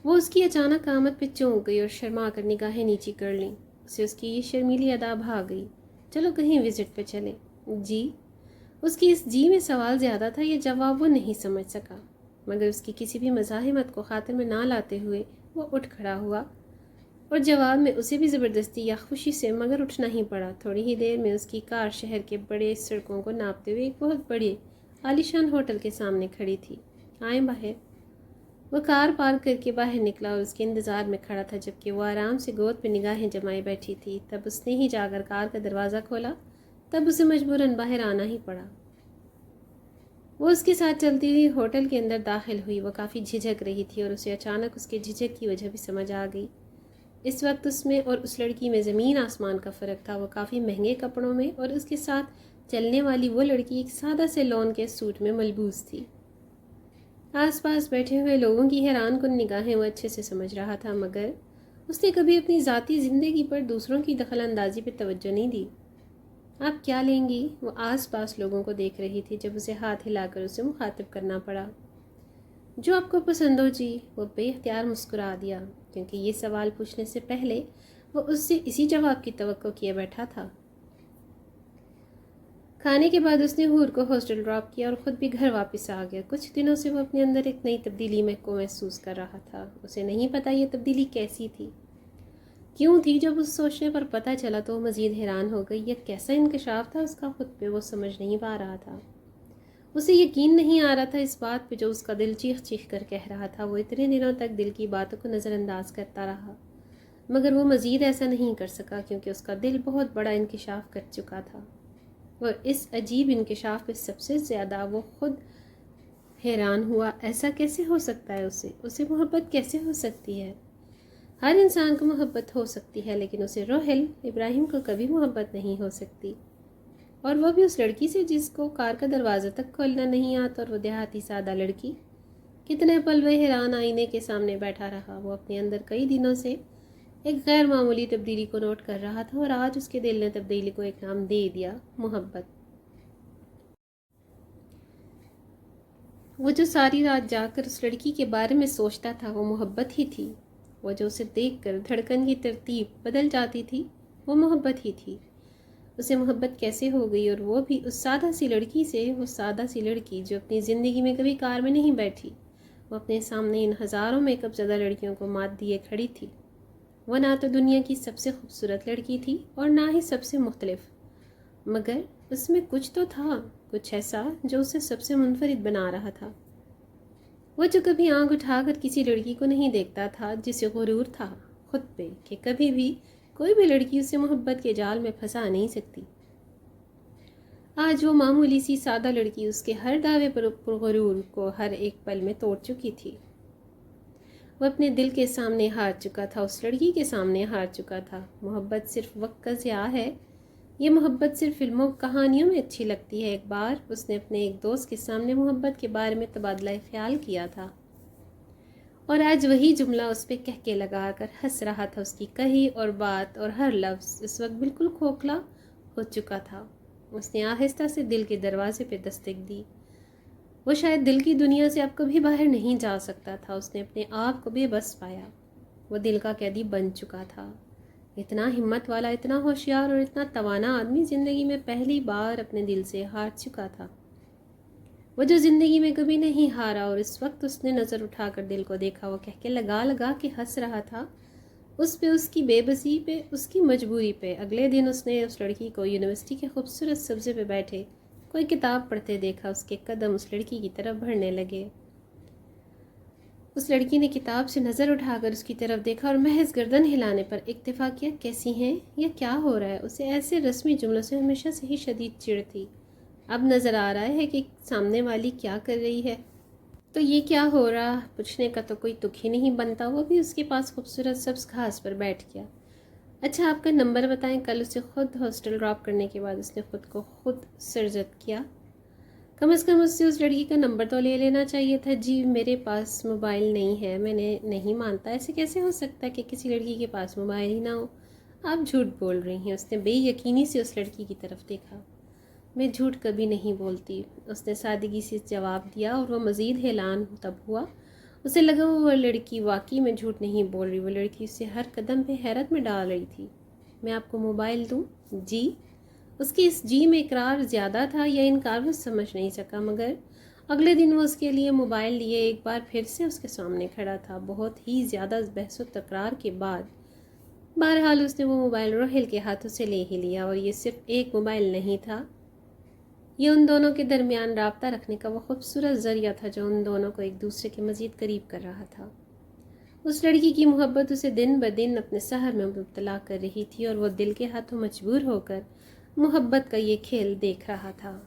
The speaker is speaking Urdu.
وہ اس کی اچانک آمد پہ چونک گئی اور شرما کر نگاہیں نیچی کر لیں. اسے اس کی یہ شرمیلی ادا بھا گئی. چلو کہیں وزٹ پہ چلیں. جی؟ اس کی اس جی میں سوال زیادہ تھا، یہ جواب وہ نہیں سمجھ سکا، مگر اس کی کسی بھی مزاحمت کو خاطر میں نہ لاتے ہوئے وہ اٹھ کھڑا ہوا اور جواب میں اسے بھی زبردستی یا خوشی سے مگر اٹھنا ہی پڑا. تھوڑی ہی دیر میں اس کی کار شہر کے بڑے سڑکوں کو ناپتے ہوئے ایک بہت بڑے عالیشان ہوٹل کے سامنے کھڑی تھی. آئیں باہر. وہ کار پارک کر کے باہر نکلا اور اس کے انتظار میں کھڑا تھا، جبکہ وہ آرام سے گود پہ نگاہیں جمائے بیٹھی تھی. تب اس نے ہی جا کر کار کا دروازہ کھولا. تب اسے مجبوراً باہر آنا ہی پڑا. وہ اس کے ساتھ چلتی ہوئی ہوٹل کے اندر داخل ہوئی. وہ کافی جھجک رہی تھی اور اسے اچانک اس کے جھجک کی وجہ بھی سمجھ آ گئی. اس وقت اس میں اور اس لڑکی میں زمین آسمان کا فرق تھا. وہ کافی مہنگے کپڑوں میں اور اس کے ساتھ چلنے والی وہ لڑکی ایک سادہ سے لون کے سوٹ میں ملبوس تھی. آس پاس بیٹھے ہوئے لوگوں کی حیران کن نگاہیں وہ اچھے سے سمجھ رہا تھا، مگر اس نے کبھی اپنی ذاتی زندگی پر دوسروں کی دخل اندازی پہ توجہ نہیں دی. آپ کیا لیں گی؟ وہ آس پاس لوگوں کو دیکھ رہی تھی جب اسے ہاتھ ہلا کر اسے مخاطب کرنا پڑا. جو آپ کو پسند ہو جی. وہ بے اختیار مسکرا دیا، کیونکہ یہ سوال پوچھنے سے پہلے وہ اس سے اسی جواب کی توقع کیے بیٹھا تھا. کھانے کے بعد اس نے حور کو ہاسٹل ڈراپ کیا اور خود بھی گھر واپس آ گیا. کچھ دنوں سے وہ اپنے اندر ایک نئی تبدیلی کو محسوس کر رہا تھا. اسے نہیں پتا یہ تبدیلی کیسی تھی، کیوں تھی. جب اس سوچنے پر پتہ چلا تو وہ مزید حیران ہو گئی. یہ کیسا انکشاف تھا اس کا خود پہ، وہ سمجھ نہیں پا رہا تھا. اسے یقین نہیں آ رہا تھا اس بات پہ جو اس کا دل چیخ چیخ کر کہہ رہا تھا. وہ اتنے دنوں تک دل کی باتوں کو نظر انداز کرتا رہا، مگر وہ مزید ایسا نہیں کر سکا، کیونکہ اس کا دل بہت بڑا انکشاف کر چکا تھا. اور اس عجیب انکشاف پہ سب سے زیادہ وہ خود حیران ہوا. ایسا کیسے ہو سکتا ہے؟ اسے محبت کیسے ہو سکتی ہے؟ ہر انسان کو محبت ہو سکتی ہے، لیکن اسے روحل ابراہیم کو کبھی محبت نہیں ہو سکتی، اور وہ بھی اس لڑکی سے جس کو کار کا دروازہ تک کھولنا نہیں آتا، اور وہ دیہاتی سادہ لڑکی. کتنے پل وہ حیران آئینے کے سامنے بیٹھا رہا. وہ اپنے اندر کئی دنوں سے ایک غیر معمولی تبدیلی کو نوٹ کر رہا تھا، اور آج اس کے دل نے تبدیلی کو ایک نام دے دیا: محبت. وہ جو ساری رات جا کر اس لڑکی کے بارے میں سوچتا تھا وہ محبت ہی تھی. وہ جو اسے دیکھ کر دھڑکن کی ترتیب بدل جاتی تھی وہ محبت ہی تھی. اسے محبت کیسے ہو گئی، اور وہ بھی اس سادہ سی لڑکی سے. وہ سادہ سی لڑکی جو اپنی زندگی میں کبھی کار میں نہیں بیٹھی. وہ اپنے سامنے ان ہزاروں میک اپ زدہ لڑکیوں کو مات دیے کھڑی تھی. وہ نہ تو دنیا کی سب سے خوبصورت لڑکی تھی اور نہ ہی سب سے مختلف، مگر اس میں کچھ تو تھا، کچھ ایسا جو اسے سب سے منفرد بنا رہا تھا. وہ جو کبھی آنکھ اٹھا کر کسی لڑکی کو نہیں دیکھتا تھا، جسے غرور تھا خود پہ کہ کبھی بھی کوئی بھی لڑکی اسے محبت کے جال میں پھنسا نہیں سکتی. آج وہ معمولی سی سادہ لڑکی اس کے ہر دعوے پر غرور کو ہر ایک پل میں توڑ چکی تھی. وہ اپنے دل کے سامنے ہار چکا تھا، اس لڑکی کے سامنے ہار چکا تھا. محبت صرف وقت کا ضیاع ہے. یہ محبت صرف فلموں کہانیوں میں اچھی لگتی ہے. ایک بار اس نے اپنے ایک دوست کے سامنے محبت کے بارے میں تبادلہ خیال کیا تھا، اور آج وہی جملہ اس پہ کہہ کے لگا کر ہنس رہا تھا. اس کی کہی اور بات اور ہر لفظ اس وقت بالکل کھوکھلا ہو چکا تھا. اس نے آہستہ سے دل کے دروازے پہ دستک دی. وہ شاید دل کی دنیا سے اب کبھی باہر نہیں جا سکتا تھا. اس نے اپنے آپ کو بے بس پایا. وہ دل کا قیدی بن چکا تھا. اتنا ہمت والا، اتنا ہوشیار اور اتنا توانا آدمی زندگی میں پہلی بار اپنے دل سے ہار چکا تھا. وہ جو زندگی میں کبھی نہیں ہارا، اور اس وقت اس نے نظر اٹھا کر دل کو دیکھا. وہ کہہ کے لگا کے ہنس رہا تھا اس پہ، اس کی بے بسی پہ، اس کی مجبوری پہ. اگلے دن اس نے اس لڑکی کو یونیورسٹی کے خوبصورت سبزے پہ بیٹھے کوئی کتاب پڑھتے دیکھا. اس کے قدم اس لڑکی کی طرف بڑھنے لگے. اس لڑکی نے کتاب سے نظر اٹھا کر اس کی طرف دیکھا اور محض گردن ہلانے پر اکتفا کیا. کیسی ہیں؟ یہ کیا ہو رہا ہے؟ اسے ایسے رسمی جملوں سے ہمیشہ سے ہی شدید چڑ تھی. اب نظر آ رہا ہے کہ سامنے والی کیا کر رہی ہے، تو یہ کیا ہو رہا پوچھنے کا تو کوئی تک ہی نہیں بنتا. وہ بھی اس کے پاس خوبصورت سبز گھاس پر بیٹھ گیا. اچھا آپ کا نمبر بتائیں. کل اسے خود ہاسٹل ڈراپ کرنے کے بعد اس نے خود کو خود سرزد کیا. کم از کم اس سے اس لڑکی کا نمبر تو لے لینا چاہیے تھا. جی میرے پاس موبائل نہیں ہے. میں نے نہیں مانتا. ایسے کیسے ہو سکتا ہے کہ کسی لڑکی کے پاس موبائل ہی نہ ہو؟ آپ جھوٹ بول رہی ہیں. اس نے بے یقینی سے اس لڑکی کی طرف دیکھا. میں جھوٹ کبھی نہیں بولتی، اس نے سادگی سے جواب دیا. اور وہ مزید حیران تب ہوا اسے لگا وہ لڑکی واقعی میں جھوٹ نہیں بول رہی، وہ لڑکی اسے ہر قدم پہ حیرت میں ڈال رہی تھی۔ میں آپ کو موبائل دوں؟ جی؟ اس کی اس جی میں اقرار زیادہ تھا یا انکار وہ سمجھ نہیں سکا، مگر اگلے دن وہ اس کے لیے موبائل لیے ایک بار پھر سے اس کے سامنے کھڑا تھا، بہت ہی زیادہ بحث و تکرار کے بعد۔ بہرحال اس نے وہ موبائل روہیل کے ہاتھوں سے لے ہی لیا، اور یہ صرف ایک موبائل نہیں تھا، یہ ان دونوں کے درمیان رابطہ رکھنے کا وہ خوبصورت ذریعہ تھا جو ان دونوں کو ایک دوسرے کے مزید قریب کر رہا تھا۔ اس لڑکی کی محبت اسے دن بدن اپنے سحر میں مبتلا کر رہی تھی، اور وہ دل کے ہاتھوں مجبور ہو کر محبت کا یہ کھیل دیکھ رہا تھا۔